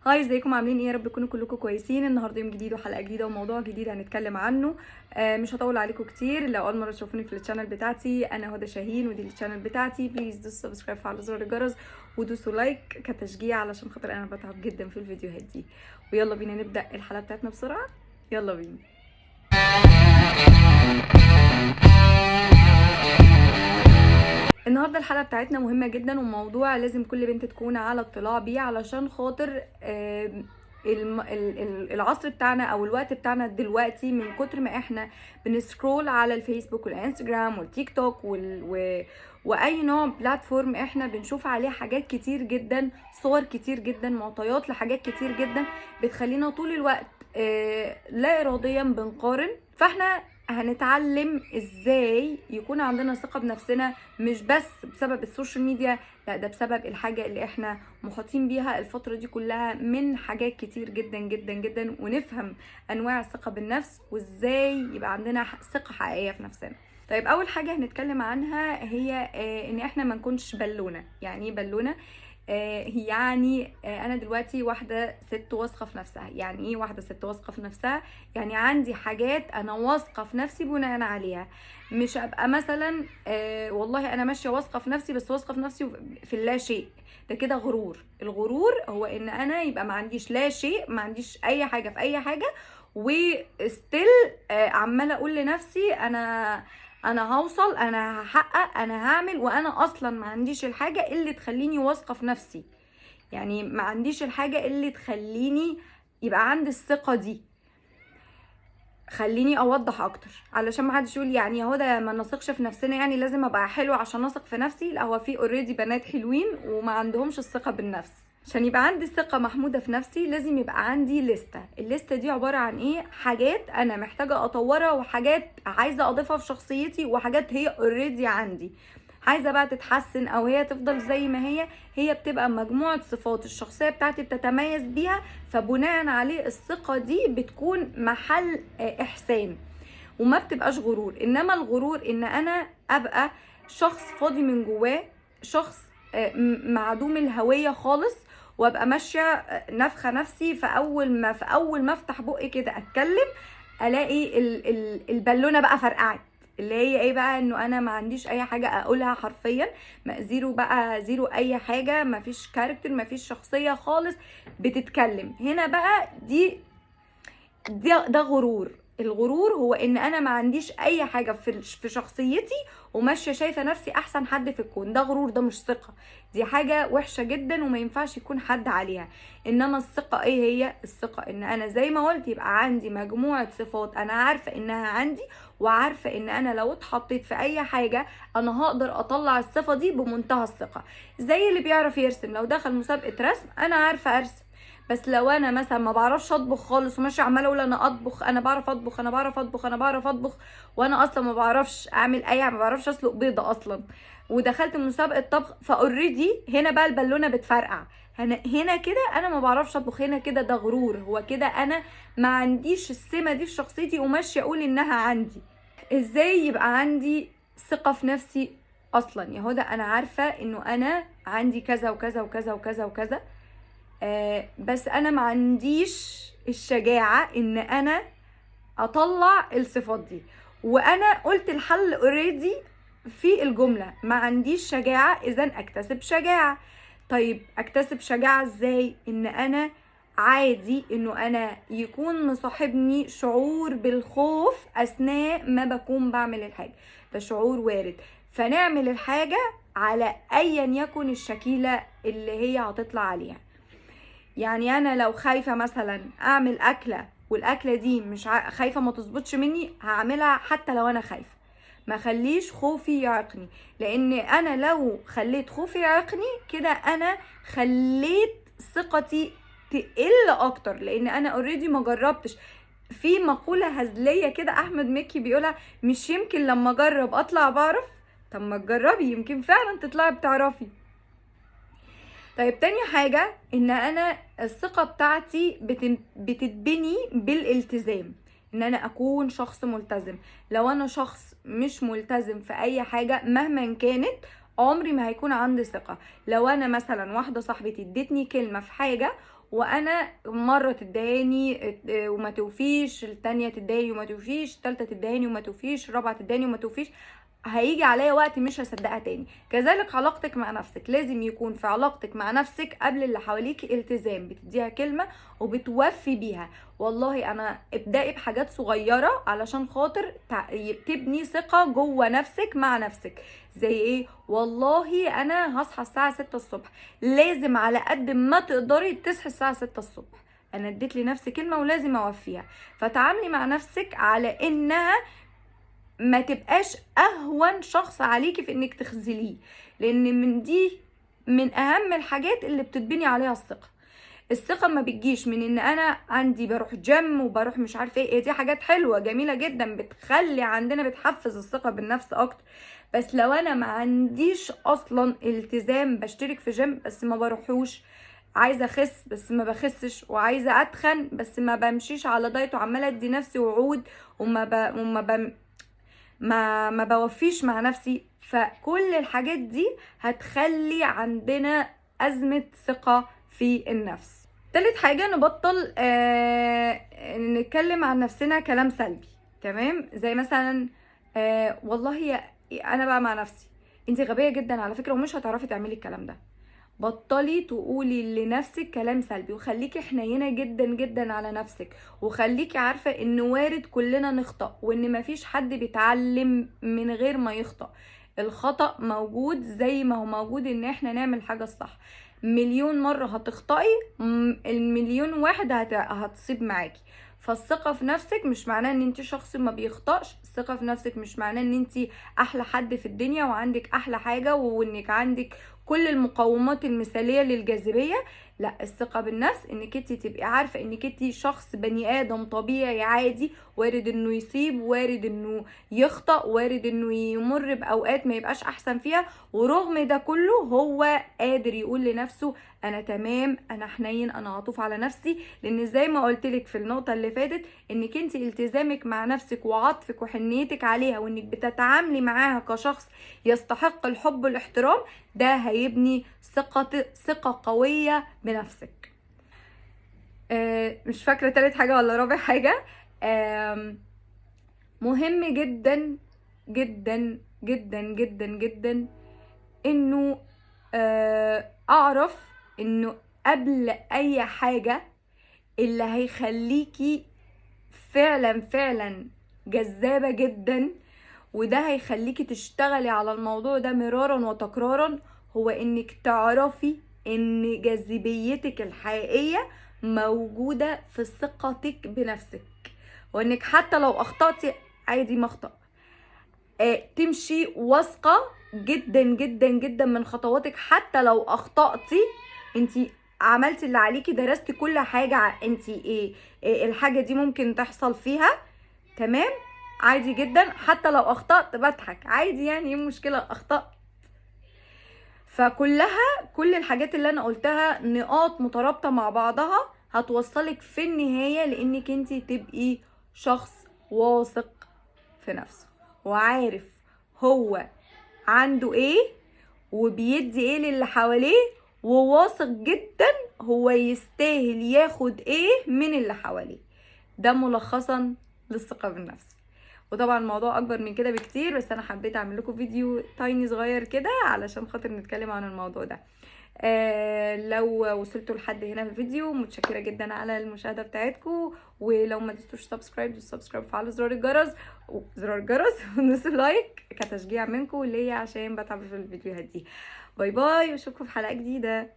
هاي، ازيكم؟ عاملين ايه؟ يا رب تكونوا كلكم كويسين. النهارده يوم جديد وحلقه جديده وموضوع جديد هنتكلم عنه. مش هطول عليكم كتير. لو اول مره تشوفوني في الشانل بتاعتي، انا هدى شاهين ودي الشانل بتاعتي. بليز دوسوا سبسكرايب، فعلوا زر الجرس ودوسوا لايك كتشجيع، علشان خاطر انا بتعب جدا في الفيديوهات دي. ويلا بينا نبدا الحلقه بتاعتنا بسرعه. يلا بينا. النهارده الحلقه بتاعتنا مهمه جدا، وموضوع لازم كل بنت تكون على اطلاع بيه، علشان خاطر العصر بتاعنا او الوقت بتاعنا دلوقتي، من كتر ما احنا بنسكرول على الفيسبوك والانستجرام والتيك توك واي نوع بلاتفورم احنا بنشوف عليه حاجات كتير جدا، صور كتير جدا، معطيات لحاجات كتير جدا، بتخلينا طول الوقت لا اراديا بنقارن. فاحنا هنتعلم ازاي يكون عندنا ثقة بنفسنا، مش بس بسبب السوشيال ميديا، لا ده بسبب الحاجة اللي احنا محاطين بيها الفترة دي كلها من حاجات كتير جدا جدا جدا، ونفهم انواع الثقة بالنفس وازاي يبقى عندنا ثقة حقيقية في نفسنا. طيب، اول حاجة هنتكلم عنها هي ان احنا ما نكونش بالونة. يعني ايه بالونة؟ يعني انا دلوقتي واحده ست واثقه في نفسها. يعني ايه واحده ست واثقه في نفسها؟ يعني عندي حاجات انا واثقه في نفسي بناء عليها. مش ابقى مثلا والله انا ماشيه واثقه في نفسي، بس واثقه في نفسي في اللا شيء. ده كده غرور. الغرور هو ان انا يبقى ما عنديش لا شيء، ما عنديش اي حاجه في اي حاجه، وستيل عماله اقول لنفسي انا هوصل، انا هحقق، انا هعمل، وانا اصلا ما عنديش الحاجه اللي تخليني واثقه في نفسي. يعني ما عنديش الحاجه اللي تخليني يبقى عندي الثقه دي. خليني اوضح اكتر علشان ما حدش يقول يعني هو ده ما نثقش في نفسنا، يعني لازم ابقى حلو عشان اثق في نفسي. لا، هو في اوريدي بنات حلوين وما عندهمش الثقه بالنفس. عشان يبقى عندي ثقه محموده في نفسي لازم يبقى عندي لستة. الليسته دي عباره عن ايه؟ حاجات انا محتاجه اطورها، وحاجات عايزه اضيفها في شخصيتي، وحاجات هي اوريدي عندي عايزه بقى تتحسن او هي تفضل زي ما هي بتبقى مجموعه صفات الشخصيه بتاعتي بتتميز بيها، فبناء عليه الثقه دي بتكون محل احسان، وما بتبقاش غرور. انما الغرور ان انا ابقى شخص فاضي من جواه، شخص معدوم الهويه خالص، وابقى ماشيه نفخه نفسي. في اول ما افتح بقي كده اتكلم، الاقي البالونه بقى فرقعت، اللي هي ايه بقى؟ انه انا ما عنديش اي حاجه اقولها حرفيا. زيرو بقى، زيرو اي حاجه، ما فيش كاركتر، ما فيش شخصيه خالص بتتكلم. هنا بقى ده غرور. الغرور هو ان انا ما عنديش اي حاجه في شخصيتي، وماشيه شايفه نفسي احسن حد في الكون. ده غرور، ده مش ثقه. دي حاجه وحشه جدا وما ينفعش يكون حد عليها. انما الثقه ايه هي؟ الثقه ان انا زي ما قلت يبقى عندي مجموعه صفات انا عارفه انها عندي، وعارفه ان انا لو اتحطيت في اي حاجه انا هقدر اطلع الصفه دي بمنتهى الثقه. زي اللي بيعرف يرسم، لو دخل مسابقه رسم انا عارفه ارسم، بس لو انا مثلا ما بعرفش اطبخ خالص وماشيه عماله اقول انا اطبخ، انا بعرف اطبخ، انا بعرف اطبخ، انا بعرف اطبخ، وانا اصلا ما بعرفش اعمل ما بعرفش اسلق بيضه اصلا، ودخلت مسابقه طبخ، فاوريدي هنا بقى البالونه بتفرقع. هنا كده انا ما بعرفش اطبخ. هنا كده ده غرور. هو كده انا ما عنديش السمه دي في شخصيتي وماشيه اقول انها عندي. ازاي يبقى عندي ثقه في نفسي اصلا؟ يا هدى انا عارفه انه انا عندي كذا وكذا وكذا وكذا وكذا، بس انا ما عنديش الشجاعة ان انا اطلع الصفات دي. وانا قلت الحل اوريدي في الجملة، ما عنديش شجاعة، اذا اكتسب شجاعة. طيب اكتسب شجاعة ازاي؟ ان انا عادي انه انا يكون مصاحبني شعور بالخوف اثناء ما بكون بعمل الحاجة. ده شعور وارد، فنعمل الحاجة على ايا يكن الشكيلة اللي هي هتطلع عليها. يعني انا لو خايفه مثلا اعمل اكله، والاكله دي مش خايفه ما تظبطش مني، هعملها حتى لو انا خايفه. ما خليش خوفي يعيقني، لان انا لو خليت خوفي يعيقني كده انا خليت ثقتي تقل اكتر، لان انا اوريدي ما جربتش. في مقوله هزليه كده احمد مكي بيقولها، مش يمكن لما اجرب اطلع بعرف؟ طب ما تجربي، يمكن فعلا تطلعي بتعرفي. طيب تاني حاجة، ان انا الثقة بتاعتي بتتبني بالالتزام، ان انا اكون شخص ملتزم. لو انا شخص مش ملتزم في اي حاجة مهما كانت، عمري ما هيكون عندي ثقة. لو انا مثلا واحدة صاحبتي ادتني كلمة في حاجة وانا مرة تداني وما توفيش، التانية تداني وما توفيش، التالتة تداني وما توفيش، الرابعة تداني وما توفيش، هيجي عليا وقت مش هصدقها تاني. كذلك علاقتك مع نفسك، لازم يكون في علاقتك مع نفسك قبل اللي حواليك التزام، بتديها كلمة وبتوفي بيها. والله انا ابدأي بحاجات صغيرة علشان خاطر تبني ثقة جوه نفسك مع نفسك. زي ايه؟ والله انا هصحى الساعة 6 الصبح، لازم على قد ما تقدري تصحي الساعة 6 الصبح، انا اديت لنفسي كلمة ولازم اوفيها. فتعاملي مع نفسك على انها ما تبقاش اهون شخص عليكي في انك تخذليه، لان من اهم الحاجات اللي بتتبني عليها الثقة. الثقة ما بتجيش من ان انا عندي بروح جيم وبروح مش عارفه ايه، دي حاجات حلوة جميلة جدا بتخلي عندنا، بتحفز الثقة بالنفس اكتر. بس لو انا ما عنديش اصلا التزام، بشترك في جيم بس ما بروحوش، عايزه اخس بس ما بخسش، وعايزه اتخن بس ما بمشيش على دايت، وعماله ادي نفسي وعود وما بوفيش مع نفسي، فكل الحاجات دي هتخلي عندنا أزمة ثقة في النفس. تالت حاجة، نبطل نتكلم عن نفسنا كلام سلبي. تمام؟ زي مثلا والله انا بقى مع نفسي انتي غبية جدا على فكرة ومش هتعرفي تعملي الكلام ده. بطلي تقولي لنفسك كلام سلبي، وخليكي حنينة جدا جدا على نفسك، وخليكي عارفة ان وارد كلنا نخطأ، وان مفيش حد بيتعلم من غير ما يخطأ. الخطأ موجود زي ما هو موجود ان احنا نعمل حاجة الصح. مليون مرة هتخطئي، المليون واحد هتصيب معاكي. فالثقة في نفسك مش معناه ان انت شخص ما بيخطأش، الثقة في نفسك مش معناه ان انت احلى حد في الدنيا وعندك احلى حاجة وانك عندك كل المقومات المثالية للجاذبية. لا، الثقة بالنفس انك انت تبقي عارفة انك انت شخص بني ادم طبيعي عادي، وارد انه يصيب، وارد انه يخطأ، وارد انه يمر باوقات ما يبقاش احسن فيها، ورغم ده كله هو قادر يقول لنفسه انا تمام، انا حنين، انا عطوف على نفسي. لان زي ما قلتلك في النقطة اللي فاتت، انك انت التزامك مع نفسك وعطفك وحنيتك عليها، وانك بتتعاملي معاها كشخص يستحق الحب والاحترام، ده هيبني ثقة قوية بنفسك. مش فاكرة تالت حاجة ولا رابع حاجة. مهم جدا جدا جدا جدا جدا انه اعرف انه قبل اي حاجة اللي هيخليكي فعلا فعلا جذابة جدا، وده هيخليكي تشتغلي على الموضوع ده مرارا وتكرارا، هو انك تعرفي ان جاذبيتك الحقيقية موجودة في ثقتك بنفسك، وانك حتى لو اخطأتي عادي، ما اخطأ، تمشي واثقة جدا جدا جدا من خطواتك. حتى لو اخطأتي، انتي عملتي اللي عليكي، درستي كل حاجة، انتي إيه الحاجة دي ممكن تحصل فيها. تمام؟ عادي جدا، حتى لو اخطأت بضحك عادي، يعني ايه المشكلة اخطأت. كل الحاجات اللي انا قلتها نقاط مترابطة مع بعضها هتوصلك في النهاية لانك انتي تبقي شخص واثق في نفسه، وعارف هو عنده ايه وبيدي ايه للي حواليه، وواثق جدا هو يستاهل ياخد ايه من اللي حواليه. ده ملخصا للثقة بالنفس. وطبعا الموضوع اكبر من كده بكتير، بس انا حبيت اعمل لكم فيديو تايني صغير كده علشان خاطر نتكلم عن الموضوع ده. لو وصلتوا لحد هنا في الفيديو، متشكرة جدا على المشاهدة بتاعتكم، ولو ما دستوش سبسكرايب وفعلوا زرار الجرس ودوسوا لايك كتشجيع منكم ليا عشان بتعب في الفيديوهات دي. باي باي، واشوفكم في حلقة جديدة.